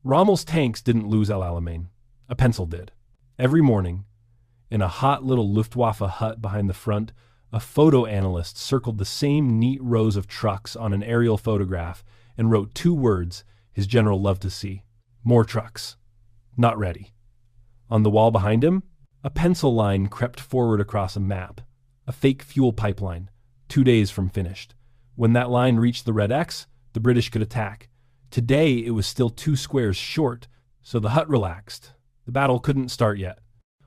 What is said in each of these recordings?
Rommel's tanks didn't lose Alamein. A pencil did. Every morning, in a hot little Luftwaffe hut behind the front, a photo analyst circled the same neat rows of trucks on an aerial photograph and wrote 2 words his general loved to see. More trucks. Not ready. On the wall behind him, a pencil line crept forward across a map. A fake fuel pipeline, 2 days from finished. When that line reached the red X, the British could attack. Today, it was still 2 squares short, so the hut relaxed. The battle couldn't start yet.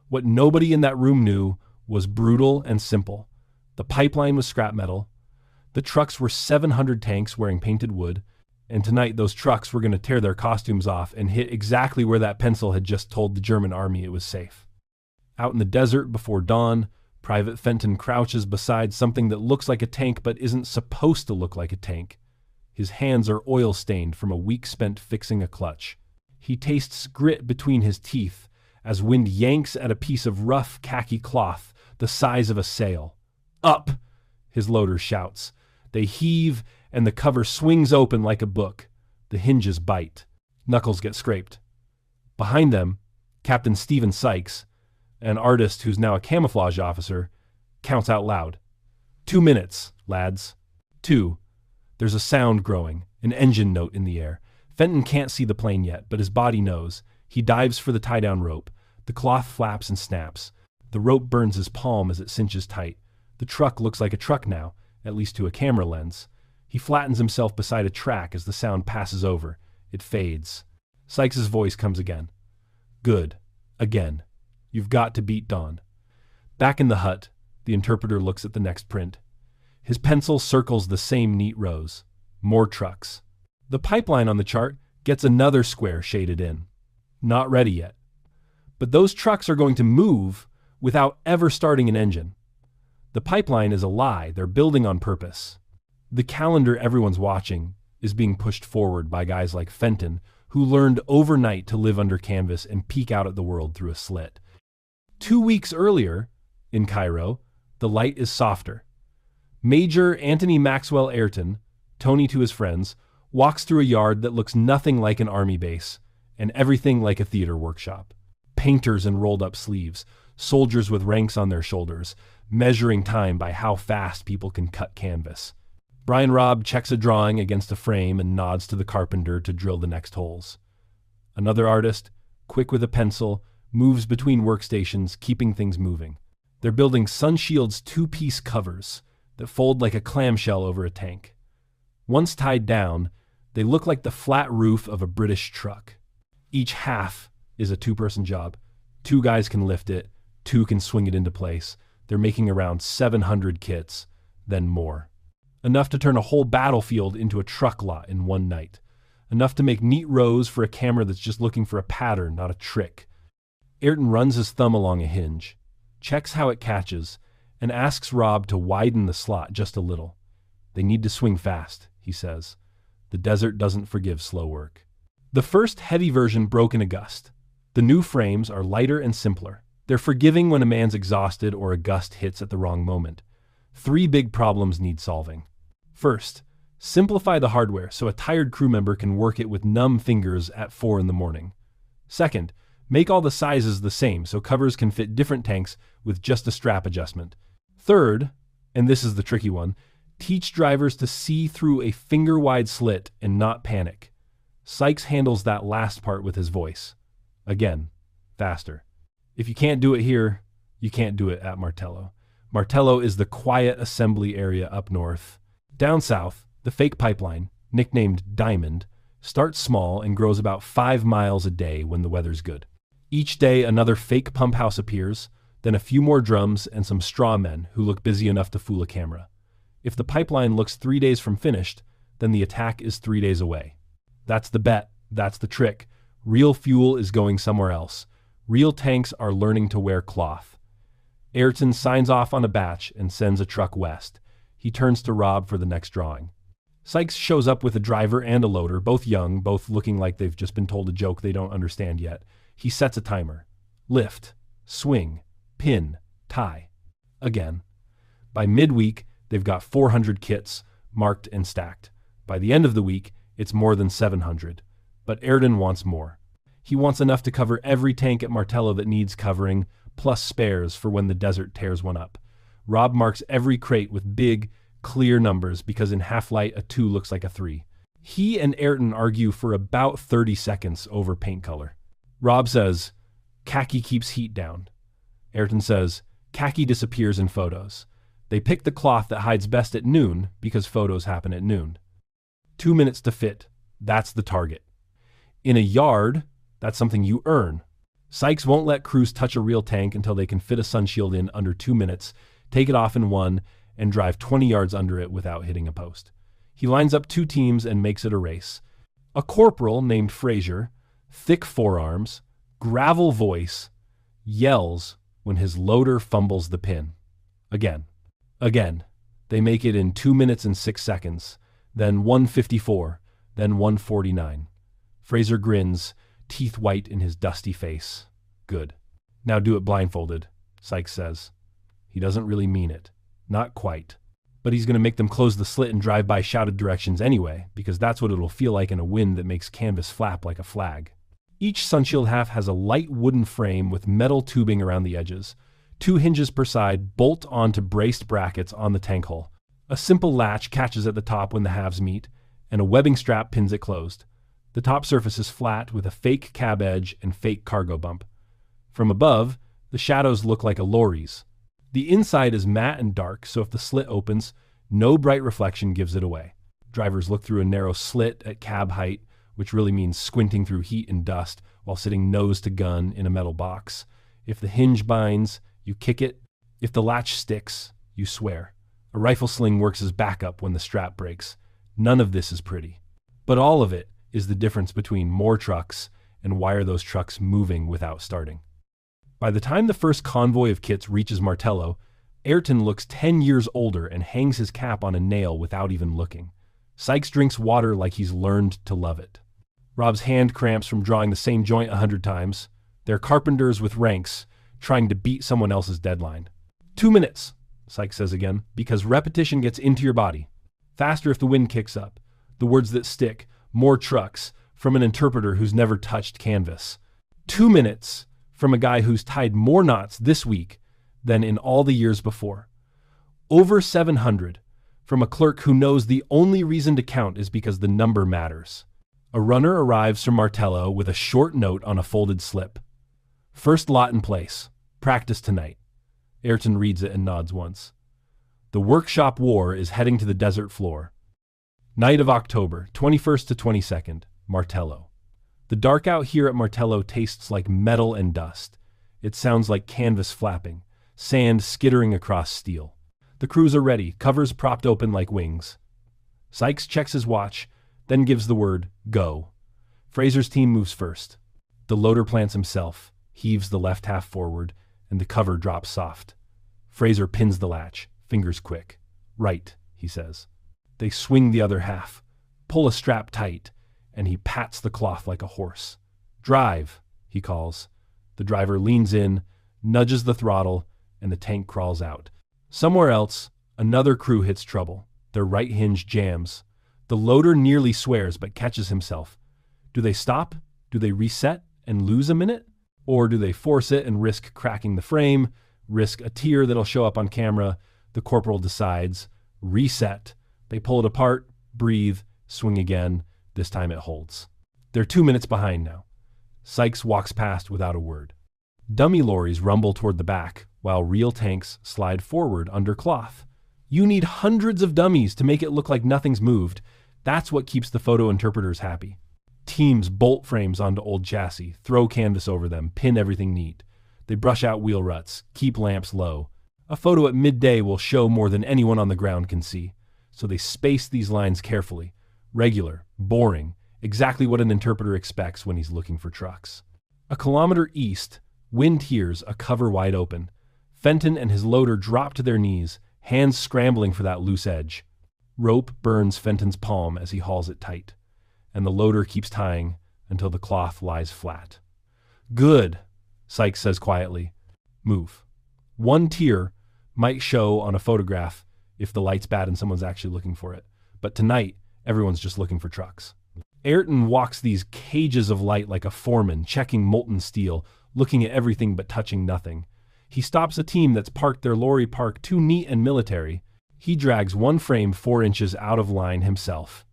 What nobody in that room knew was brutal and simple. The pipeline was scrap metal. The trucks were 700 tanks wearing painted wood, and tonight those trucks were going to tear their costumes off and hit exactly where that pencil had just told the German army it was safe. Out in the desert before dawn, Private Fenton crouches beside something that looks like a tank but isn't supposed to look like a tank. His hands are oil-stained from a week spent fixing a clutch. He tastes grit between his teeth as wind yanks at a piece of rough khaki cloth the size of a sail. "Up!" his loader shouts. They heave, and the cover swings open like a book. The hinges bite. Knuckles get scraped. Behind them, Captain Stephen Sykes, an artist who's now a camouflage officer, counts out loud. 2 minutes, lads. 2. There's a sound growing, an engine note in the air. Fenton can't see the plane yet, but his body knows. He dives for the tie-down rope. The cloth flaps and snaps. The rope burns his palm as it cinches tight. The truck looks like a truck now, at least to a camera lens. He flattens himself beside a track as the sound passes over. It fades. Sykes' voice comes again. "Good. Again. You've got to beat dawn." Back in the hut, the interpreter looks at the next print. His pencil circles the same neat rows. More trucks. The pipeline on the chart gets another square shaded in. Not ready yet. But those trucks are going to move without ever starting an engine. The pipeline is a lie. They're building on purpose. The calendar everyone's watching is being pushed forward by guys like Fenton, who learned overnight to live under canvas and peek out at the world through a slit. 2 weeks earlier, in Cairo, the light is softer. Major Anthony Maxwell Ayrton, Tony to his friends, walks through a yard that looks nothing like an army base, and everything like a theater workshop. Painters in rolled-up sleeves, soldiers with ranks on their shoulders, measuring time by how fast people can cut canvas. Brian Robb checks a drawing against a frame and nods to the carpenter to drill the next holes. Another artist, quick with a pencil, moves between workstations, keeping things moving. They're building Sunshield's 2-piece covers that fold like a clamshell over a tank. Once tied down, they look like the flat roof of a British truck. Each half is a 2-person job. 2 guys can lift it, 2 can swing it into place. They're making around 700 kits, then more. Enough to turn a whole battlefield into a truck lot in one night. Enough to make neat rows for a camera that's just looking for a pattern, not a trick. Ayrton runs his thumb along a hinge, checks how it catches, and asks Rob to widen the slot just a little. "They need to swing fast," he says. The desert doesn't forgive slow work. The first heavy version broke in a gust. The new frames are lighter and simpler. They're forgiving when a man's exhausted or a gust hits at the wrong moment. 3 big problems need solving. First, simplify the hardware so a tired crew member can work it with numb fingers at 4 in the morning. Second, make all the sizes the same so covers can fit different tanks with just a strap adjustment. Third, and this is the tricky one, teach drivers to see through a finger-wide slit and not panic. Sykes handles that last part with his voice. Again, faster. If you can't do it here, you can't do it at Martello. Martello is the quiet assembly area up north. Down south, the fake pipeline, nicknamed Diamond, starts small and grows about 5 miles a day when the weather's good. Each day, another fake pump house appears, then a few more drums and some straw men who look busy enough to fool a camera. If the pipeline looks 3 days from finished, then the attack is 3 days away. That's the bet. That's the trick. Real fuel is going somewhere else. Real tanks are learning to wear cloth. Ayrton signs off on a batch and sends a truck west. He turns to Rob for the next drawing. Sykes shows up with a driver and a loader, both young, both looking like they've just been told a joke they don't understand yet. He sets a timer. Lift, swing, pin, tie. Again. By midweek, they've got 400 kits, marked and stacked. By the end of the week, it's more than 700. But Ayrton wants more. He wants enough to cover every tank at Martello that needs covering, plus spares for when the desert tears one up. Rob marks every crate with big, clear numbers because in half-light a 2 looks like a 3. He and Ayrton argue for about 30 seconds over paint color. Rob says, "Khaki keeps heat down." Ayrton says, "Khaki disappears in photos. They pick the cloth that hides best at noon because photos happen at noon. 2 minutes to fit. That's the target. In a yard, that's something you earn. Sykes won't let crews touch a real tank until they can fit a Sunshield in under 2 minutes, take it off in 1, and drive 20 yards under it without hitting a post. He lines up 2 teams and makes it a race. A corporal named Fraser, thick forearms, gravel voice, yells when his loader fumbles the pin. Again. They make it in 2 minutes and 6 seconds, then 1:54, then 1:49. Fraser grins, teeth white in his dusty face. Good. Now do it blindfolded, Sykes says. He doesn't really mean it. Not quite. But he's going to make them close the slit and drive by shouted directions anyway, because that's what it'll feel like in a wind that makes canvas flap like a flag. Each Sunshield half has a light wooden frame with metal tubing around the edges. 2 hinges per side bolt onto braced brackets on the tank hull. A simple latch catches at the top when the halves meet, and a webbing strap pins it closed. The top surface is flat with a fake cab edge and fake cargo bump. From above, the shadows look like a lorry's. The inside is matte and dark, so if the slit opens, no bright reflection gives it away. Drivers look through a narrow slit at cab height, which really means squinting through heat and dust while sitting nose to gun in a metal box. If the hinge binds, you kick it. If the latch sticks, you swear. A rifle sling works as backup when the strap breaks. None of this is pretty. But all of it is the difference between more trucks and why are those trucks moving without starting. By the time the first convoy of kits reaches Martello, Ayrton looks 10 years older and hangs his cap on a nail without even looking. Sykes drinks water like he's learned to love it. Rob's hand cramps from drawing the same joint 100 times. They're carpenters with ranks, trying to beat someone else's deadline. 2 minutes, Sykes says again, because repetition gets into your body. Faster if the wind kicks up. The words that stick, more trucks, from an interpreter who's never touched canvas. 2 minutes from a guy who's tied more knots this week than in all the years before. Over 700 from a clerk who knows the only reason to count is because the number matters. A runner arrives from Martello with a short note on a folded slip. First lot in place. Practice tonight. Ayrton reads it and nods once. The workshop war is heading to the desert floor. Night of October, 21st to 22nd, Martello. The dark out here at Martello tastes like metal and dust. It sounds like canvas flapping, sand skittering across steel. The crews are ready, covers propped open like wings. Sykes checks his watch, then gives the word, go. Fraser's team moves first. The loader plants himself, heaves the left half forward, and the cover drops soft. Fraser pins the latch, fingers quick. Right, he says. They swing the other half, pull a strap tight, and he pats the cloth like a horse. Drive, he calls. The driver leans in, nudges the throttle, and the tank crawls out. Somewhere else, another crew hits trouble. Their right hinge jams. The loader nearly swears but catches himself. Do they stop? Do they reset and lose a minute? Or do they force it and risk cracking the frame, risk a tear that'll show up on camera? The corporal decides. Reset. They pull it apart, breathe, swing again. This time it holds. They're 2 minutes behind now. Sykes walks past without a word. Dummy lorries rumble toward the back, while real tanks slide forward under cloth. You need hundreds of dummies to make it look like nothing's moved. That's what keeps the photo interpreters happy. Teams bolt frames onto old chassis, throw canvas over them, pin everything neat. They brush out wheel ruts, keep lamps low. A photo at midday will show more than anyone on the ground can see. So they space these lines carefully. Regular, boring, exactly what an interpreter expects when he's looking for trucks. A kilometer east, wind hears a cover wide open. Fenton and his loader drop to their knees, hands scrambling for that loose edge. Rope burns Fenton's palm as he hauls it tight, and the loader keeps tying until the cloth lies flat. Good, Sykes says quietly. Move. One tear might show on a photograph if the light's bad and someone's actually looking for it, but tonight, everyone's just looking for trucks. Ayrton walks these cages of light like a foreman, checking molten steel, looking at everything but touching nothing. He stops a team that's parked their lorry park too neat and military. He drags one frame 4 inches out of line himself.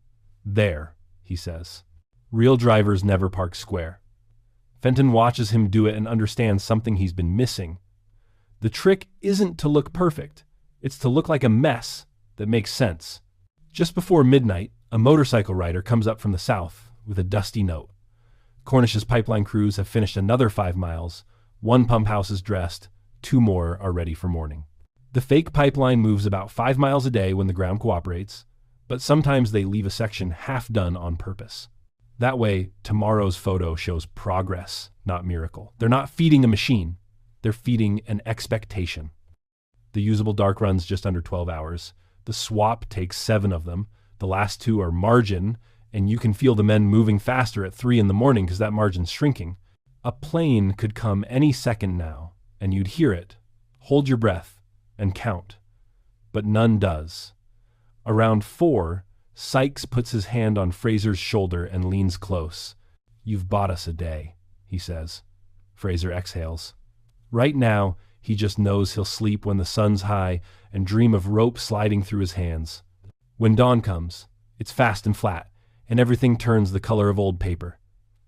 There, he says. Real drivers never park square. Fenton watches him do it and understands something he's been missing. The trick isn't to look perfect. It's to look like a mess that makes sense. Just before midnight, a motorcycle rider comes up from the south with a dusty note. Cornish's pipeline crews have finished another 5 miles. 1 pump house is dressed. 2 more are ready for morning. The fake pipeline moves about 5 miles a day when the ground cooperates, but sometimes they leave a section half done on purpose. That way, tomorrow's photo shows progress, not miracle. They're not feeding a machine. They're feeding an expectation. The usable dark runs just under 12 hours. The swap takes 7 of them. The last 2 are margin, and you can feel the men moving faster at 3 in the morning because that margin's shrinking. A plane could come any second now, and you'd hear it. Hold your breath and count. But none does. Around 4, Sykes puts his hand on Fraser's shoulder and leans close. "You've bought us a day," he says. Fraser exhales. Right now, he just knows he'll sleep when the sun's high and dream of rope sliding through his hands. When dawn comes, it's fast and flat, and everything turns the color of old paper.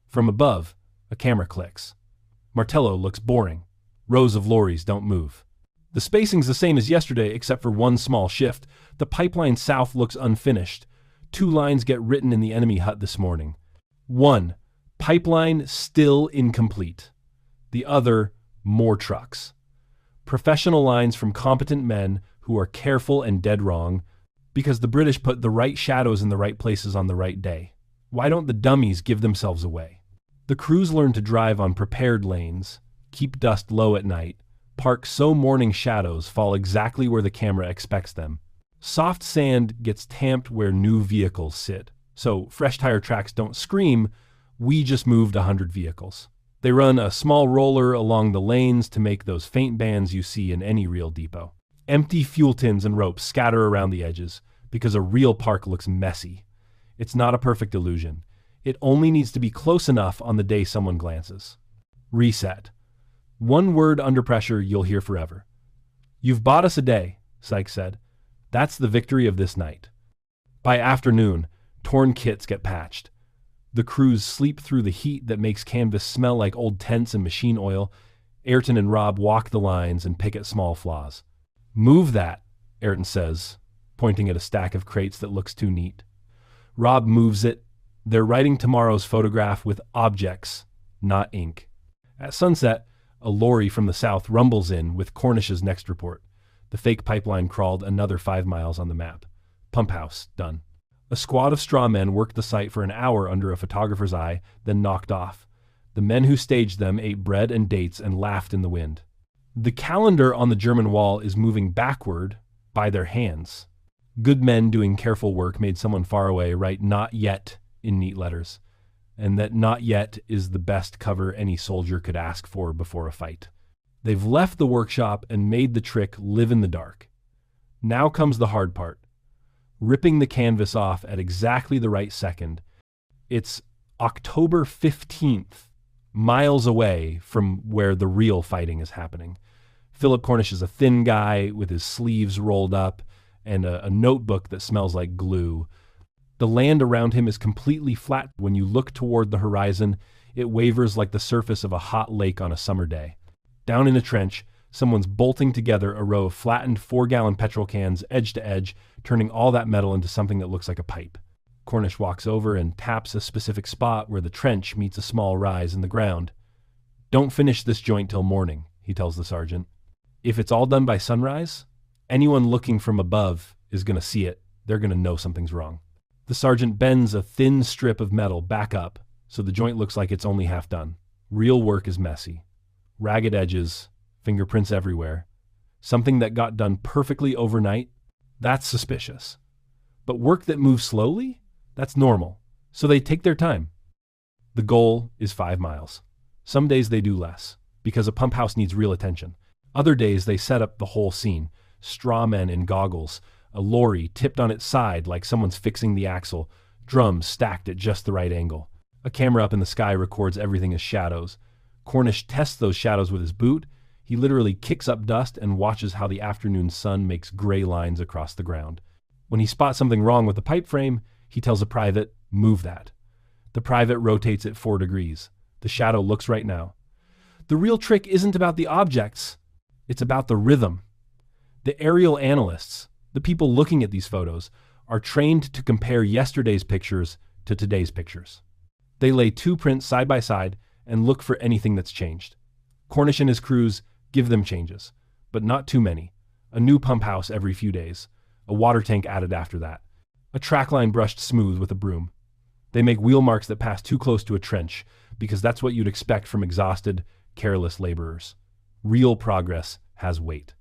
From above, a camera clicks. Martello looks boring. Rows of lorries don't move. The spacing's the same as yesterday except for one small shift. The pipeline south looks unfinished. 2 lines get written in the enemy hut this morning. 1, pipeline still incomplete. The other, more trucks. Professional lines from competent men who are careful and dead wrong because the British put the right shadows in the right places on the right day. Why don't the dummies give themselves away? The crews learn to drive on prepared lanes, keep dust low at night, park so morning shadows fall exactly where the camera expects them. Soft sand gets tamped where new vehicles sit, so fresh tire tracks don't scream, "We just moved 100 vehicles." They run a small roller along the lanes to make those faint bands you see in any real depot. Empty fuel tins and ropes scatter around the edges because a real park looks messy. It's not a perfect illusion. It only needs to be close enough on the day someone glances. Reset. One word under pressure you'll hear forever. "You've bought us a day," Sykes said. That's the victory of this night. By afternoon, torn kits get patched. The crews sleep through the heat that makes canvas smell like old tents and machine oil. Ayrton and Rob walk the lines and pick at small flaws. "Move that," Ayrton says, pointing at a stack of crates that looks too neat. Rob moves it. They're writing tomorrow's photograph with objects, not ink. At sunset, a lorry from the south rumbles in with Cornish's next report. The fake pipeline crawled another 5 miles on the map. Pump house, done. A squad of straw men worked the site for an hour under a photographer's eye, then knocked off. The men who staged them ate bread and dates and laughed in the wind. The calendar on the German wall is moving backward by their hands. Good men doing careful work made someone far away write "not yet" in neat letters, and that "not yet" is the best cover any soldier could ask for before a fight. They've left the workshop and made the trick live in the dark. Now comes the hard part. Ripping the canvas off at exactly the right second. It's October 15th, miles away from where the real fighting is happening. Philip Cornish is a thin guy with his sleeves rolled up and a notebook that smells like glue. The land around him is completely flat. When you look toward the horizon, it wavers like the surface of a hot lake on a summer day. Down in a trench, someone's bolting together a row of flattened 4-gallon petrol cans edge to edge, turning all that metal into something that looks like a pipe. Cornish walks over and taps a specific spot where the trench meets a small rise in the ground. "Don't finish this joint till morning," he tells the sergeant. "If it's all done by sunrise, anyone looking from above is going to see it. They're going to know something's wrong." The sergeant bends a thin strip of metal back up so the joint looks like it's only half done. Real work is messy. Ragged edges, fingerprints everywhere. Something that got done perfectly overnight, that's suspicious. But work that moves slowly, that's normal. So they take their time. The goal is 5 miles. Some days they do less, because a pump house needs real attention. Other days they set up the whole scene. Straw men in goggles, a lorry tipped on its side like someone's fixing the axle, drums stacked at just the right angle. A camera up in the sky records everything as shadows. Cornish tests those shadows with his boot. He literally kicks up dust and watches how the afternoon sun makes gray lines across the ground. When he spots something wrong with the pipe frame, he tells a private, "Move that." The private rotates it 4 degrees. The shadow looks right now. The real trick isn't about the objects. It's about the rhythm. The aerial analysts, the people looking at these photos, are trained to compare yesterday's pictures to today's pictures. They lay 2 prints side by side and look for anything that's changed. Cornish and his crews give them changes, but not too many. A new pump house every few days, a water tank added after that, a track line brushed smooth with a broom. They make wheel marks that pass too close to a trench, because that's what you'd expect from exhausted, careless laborers. Real progress has weight.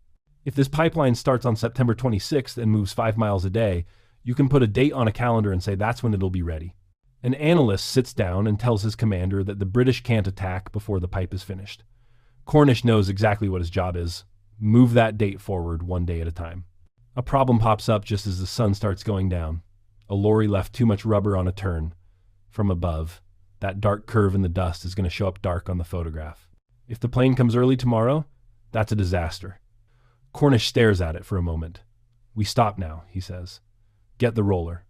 If this pipeline starts on September 26th and moves 5 miles a day, you can put a date on a calendar and say that's when it'll be ready. An analyst sits down and tells his commander that the British can't attack before the pipe is finished. Cornish knows exactly what his job is. Move that date forward 1 day at a time. A problem pops up just as the sun starts going down. A lorry left too much rubber on a turn. From above, that dark curve in the dust is going to show up dark on the photograph. If the plane comes early tomorrow, that's a disaster. Cornish stares at it for a moment. "We stop now," he says. "Get the roller."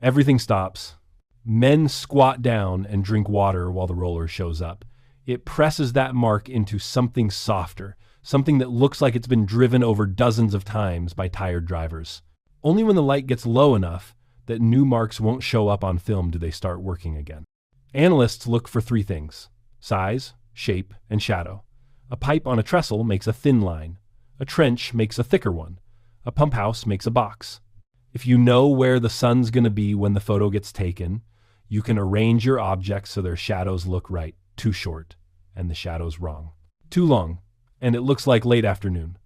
Everything stops. Men squat down and drink water while the roller shows up. It presses that mark into something softer, something that looks like it's been driven over dozens of times by tired drivers. Only when the light gets low enough that new marks won't show up on film do they start working again. Analysts look for 3 things: size, shape, and shadow. A pipe on a trestle makes a thin line. A trench makes a thicker one. A pump house makes a box. If you know where the sun's going to be when the photo gets taken, you can arrange your objects so their shadows look right. Too short, and the shadow's wrong. Too long, and it looks like late afternoon.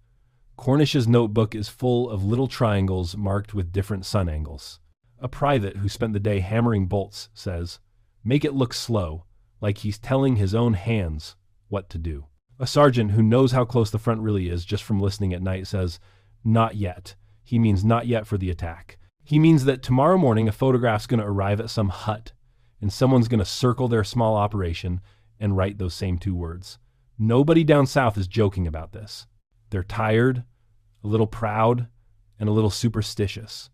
Cornish's notebook is full of little triangles marked with different sun angles. A private who spent the day hammering bolts says, "Make it look slow, like he's telling his own hands what to do." A sergeant who knows how close the front really is just from listening at night says, "Not yet." He means not yet for the attack. He means that tomorrow morning a photograph's going to arrive at some hut, and someone's going to circle their small operation and write those same 2 words. Nobody down south is joking about this. They're tired, a little proud, and a little superstitious.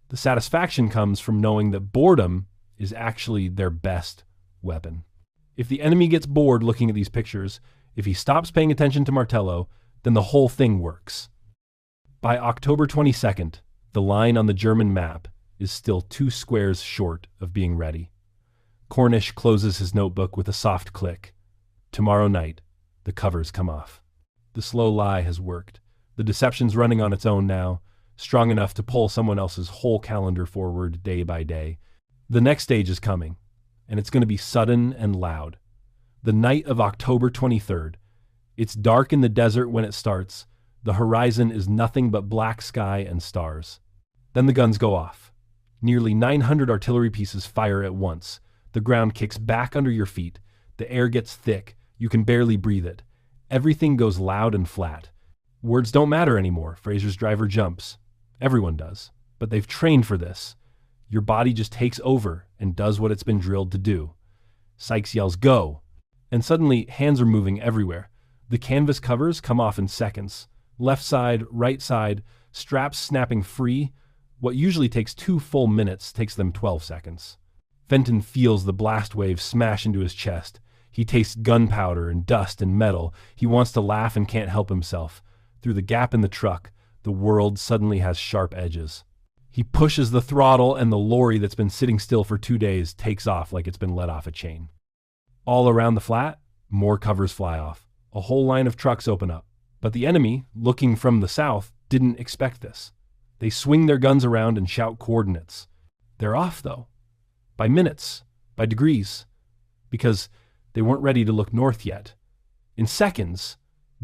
The satisfaction comes from knowing that boredom is actually their best weapon. If the enemy gets bored looking at these pictures, if he stops paying attention to Martello, then the whole thing works. By October 22nd, the line on the German map is still 2 squares short of being ready. Cornish closes his notebook with a soft click. Tomorrow night, the covers come off. The slow lie has worked. The deception's running on its own now, strong enough to pull someone else's whole calendar forward day by day. The next stage is coming, and it's going to be sudden and loud. The night of October 23rd. It's dark in the desert when it starts. The horizon is nothing but black sky and stars. Then the guns go off. Nearly 900 artillery pieces fire at once. The ground kicks back under your feet. The air gets thick. You can barely breathe it. Everything goes loud and flat. Words don't matter anymore. Fraser's driver jumps. Everyone does. But they've trained for this. Your body just takes over and does what it's been drilled to do. Sykes yells, "Go!" And suddenly, hands are moving everywhere. The canvas covers come off in seconds. Left side, right side, straps snapping free. What usually takes 2 full minutes takes them 12 seconds. Fenton feels the blast wave smash into his chest. He tastes gunpowder and dust and metal. He wants to laugh and can't help himself. Through the gap in the truck, the world suddenly has sharp edges. He pushes the throttle and the lorry that's been sitting still for 2 days takes off like it's been let off a chain. All around the flat, more covers fly off. A whole line of trucks open up. But the enemy, looking from the south, didn't expect this. They swing their guns around and shout coordinates. They're off, though. By minutes, by degrees. Because they weren't ready to look north yet. In seconds,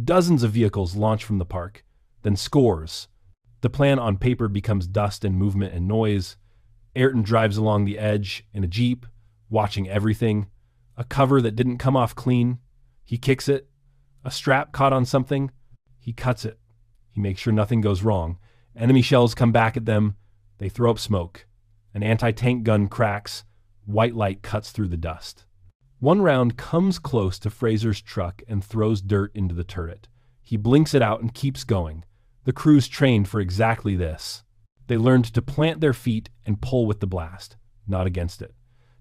dozens of vehicles launch from the park, then scores. The plan on paper becomes dust and movement and noise. Ayrton drives along the edge in a Jeep, watching everything. A cover that didn't come off clean. He kicks it. A strap caught on something. He cuts it. He makes sure nothing goes wrong. Enemy shells come back at them. They throw up smoke. An anti-tank gun cracks. White light cuts through the dust. One round comes close to Fraser's truck and throws dirt into the turret. He blinks it out and keeps going. The crew's trained for exactly this. They learned to plant their feet and pull with the blast, not against it.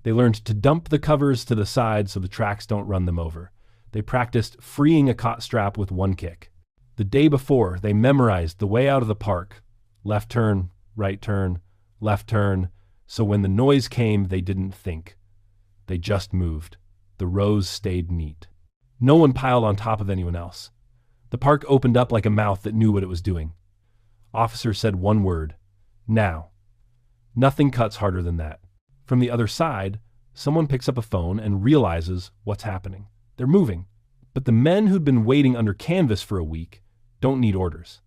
They learned to dump the covers to the side so the tracks don't run them over. They practiced freeing a cot strap with one kick. The day before, they memorized the way out of the park. Left turn, right turn, left turn. So when the noise came, they didn't think. They just moved. The rows stayed neat. No one piled on top of anyone else. The park opened up like a mouth that knew what it was doing. Officer said one word. Now. Nothing cuts harder than that. From the other side, someone picks up a phone and realizes what's happening. They're moving. But the men who'd been waiting under canvas for a week don't need orders.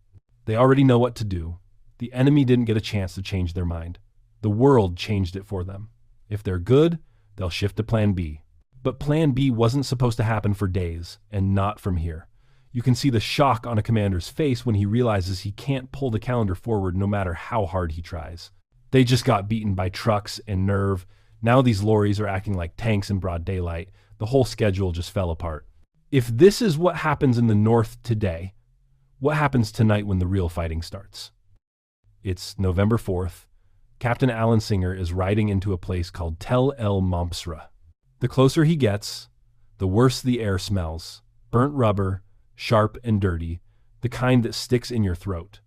They already know what to do. The enemy didn't get a chance to change their mind. The world changed it for them. If they're good, they'll shift to Plan B. But Plan B wasn't supposed to happen for days, and not from here. You can see the shock on a commander's face when he realizes he can't pull the calendar forward no matter how hard he tries. They just got beaten by trucks and nerve. Now these lorries are acting like tanks in broad daylight. The whole schedule just fell apart. If this is what happens in the North today, what happens tonight when the real fighting starts? It's November 4th. Captain Alan Singer is riding into a place called Tel El Mamsra. The closer he gets, the worse the air smells. Burnt rubber, sharp and dirty, the kind that sticks in your throat.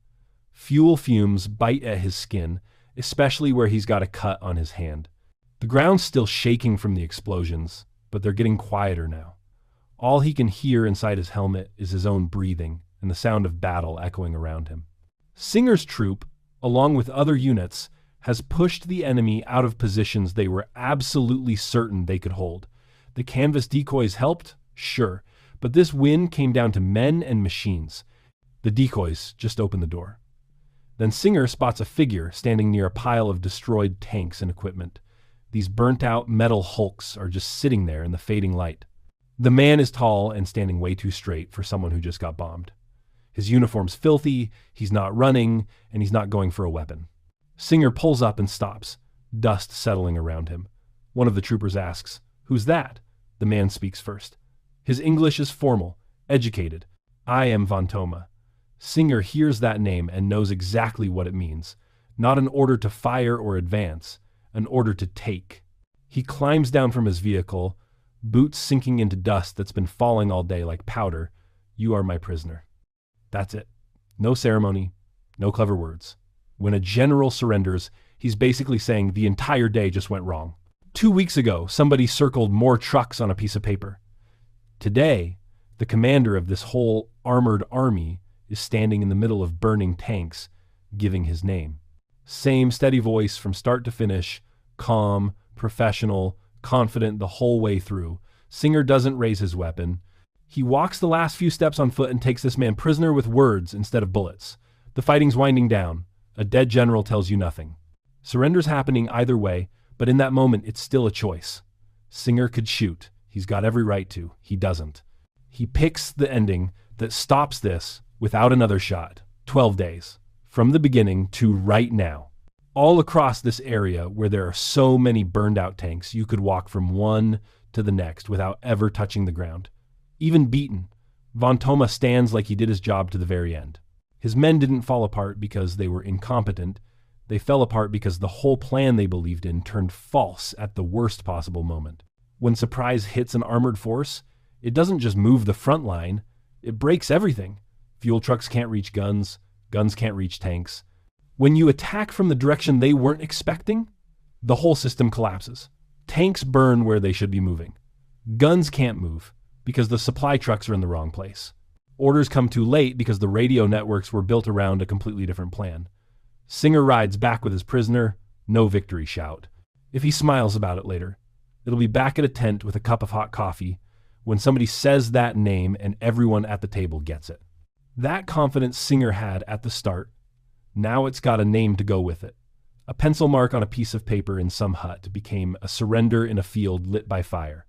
Fuel fumes bite at his skin, especially where he's got a cut on his hand. The ground's still shaking from the explosions, but they're getting quieter now. All he can hear inside his helmet is his own breathing and the sound of battle echoing around him. Singer's troop, along with other units, has pushed the enemy out of positions they were absolutely certain they could hold. The canvas decoys helped, sure, but this win came down to men and machines. The decoys just opened the door. Then Singer spots a figure standing near a pile of destroyed tanks and equipment. These burnt-out metal hulks are just sitting there in the fading light. The man is tall and standing way too straight for someone who just got bombed. His uniform's filthy, he's not running, and he's not going for a weapon. Singer pulls up and stops, dust settling around him. One of the troopers asks, "Who's that?" The man speaks first. His English is formal, educated. "I am Von Thoma." Singer hears that name and knows exactly what it means. Not an order to fire or advance, an order to take. He climbs down from his vehicle, boots sinking into dust that's been falling all day like powder. "You are my prisoner." That's it. No ceremony, no clever words. When a general surrenders, he's basically saying the entire day just went wrong. 2 weeks ago, somebody circled more trucks on a piece of paper. Today, the commander of this whole armored army is standing in the middle of burning tanks, giving his name. Same steady voice from start to finish, calm, professional, confident the whole way through. Singer doesn't raise his weapon. He walks the last few steps on foot and takes this man prisoner with words instead of bullets. The fighting's winding down. A dead general tells you nothing. Surrender's happening either way, but in that moment it's still a choice. Singer could shoot. He's got every right to. He doesn't. He picks the ending that stops this without another shot. 12 days. From the beginning to right now. All across this area where there are so many burned out tanks, you could walk from one to the next without ever touching the ground. Even beaten, Von Thoma stands like he did his job to the very end. His men didn't fall apart because they were incompetent. They fell apart because the whole plan they believed in turned false at the worst possible moment. When surprise hits an armored force, it doesn't just move the front line, it breaks everything. Fuel trucks can't reach guns, guns can't reach tanks. When you attack from the direction they weren't expecting, the whole system collapses. Tanks burn where they should be moving. Guns can't move because the supply trucks are in the wrong place. Orders come too late because the radio networks were built around a completely different plan. Singer rides back with his prisoner, no victory shout. If he smiles about it later, it'll be back at a tent with a cup of hot coffee when somebody says that name and everyone at the table gets it. That confidence Singer had at the start, now it's got a name to go with it. A pencil mark on a piece of paper in some hut became a surrender in a field lit by fire.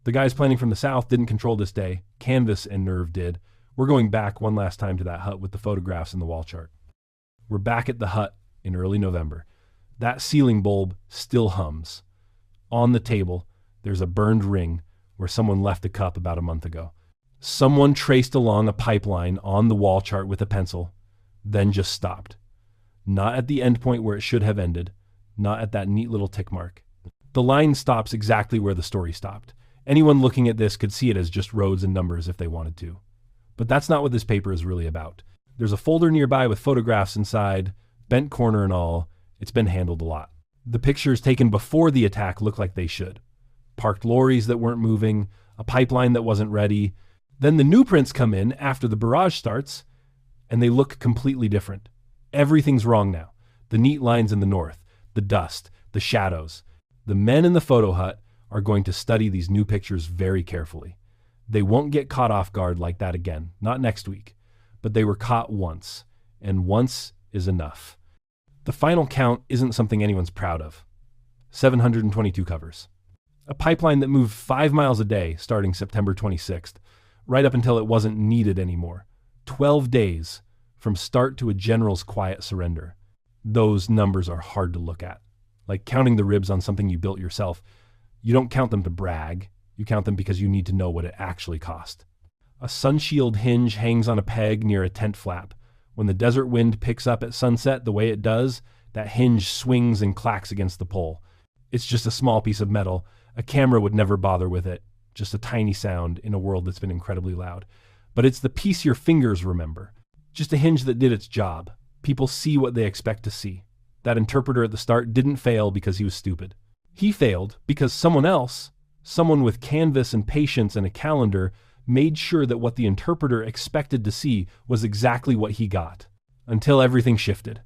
The guys planning from the south didn't control this day, Canvas and Nerve did. We're going back one last time to that hut with the photographs and the wall chart. We're back at the hut in early November. That ceiling bulb still hums. On the table, there's a burned ring where someone left a cup about a month ago. Someone traced along a pipeline on the wall chart with a pencil, then just stopped. Not at the end point where it should have ended, not at that neat little tick mark. The line stops exactly where the story stopped. Anyone looking at this could see it as just roads and numbers if they wanted to. But that's not what this paper is really about. There's a folder nearby with photographs inside, bent corner and all. It's been handled a lot. The pictures taken before the attack look like they should. Parked lorries that weren't moving, a pipeline that wasn't ready. Then the new prints come in after the barrage starts, and they look completely different. Everything's wrong now. The neat lines in the north, the dust, the shadows. The men in the photo hut are going to study these new pictures very carefully. They won't get caught off guard like that again, not next week. But they were caught once, and once is enough. The final count isn't something anyone's proud of. 722 covers. A pipeline that moved 5 miles a day starting September 26th, right up until it wasn't needed anymore. 12 days from start to a general's quiet surrender. Those numbers are hard to look at. Like counting the ribs on something you built yourself. You don't count them to brag. You count them because you need to know what it actually cost. A Sunshield hinge hangs on a peg near a tent flap. When the desert wind picks up at sunset the way it does, that hinge swings and clacks against the pole. It's just a small piece of metal. A camera would never bother with it. Just a tiny sound in a world that's been incredibly loud. But it's the piece your fingers remember. Just a hinge that did its job. People see what they expect to see. That interpreter at the start didn't fail because he was stupid. He failed because someone else, someone with canvas and patience and a calendar, made sure that what the interpreter expected to see was exactly what he got. Until everything shifted.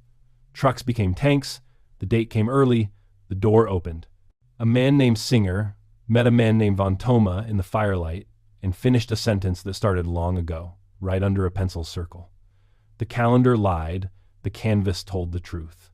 Trucks became tanks, the date came early, the door opened. A man named Singer met a man named Von Thoma in the firelight and finished a sentence that started long ago, right under a pencil circle. The calendar lied, the canvas told the truth.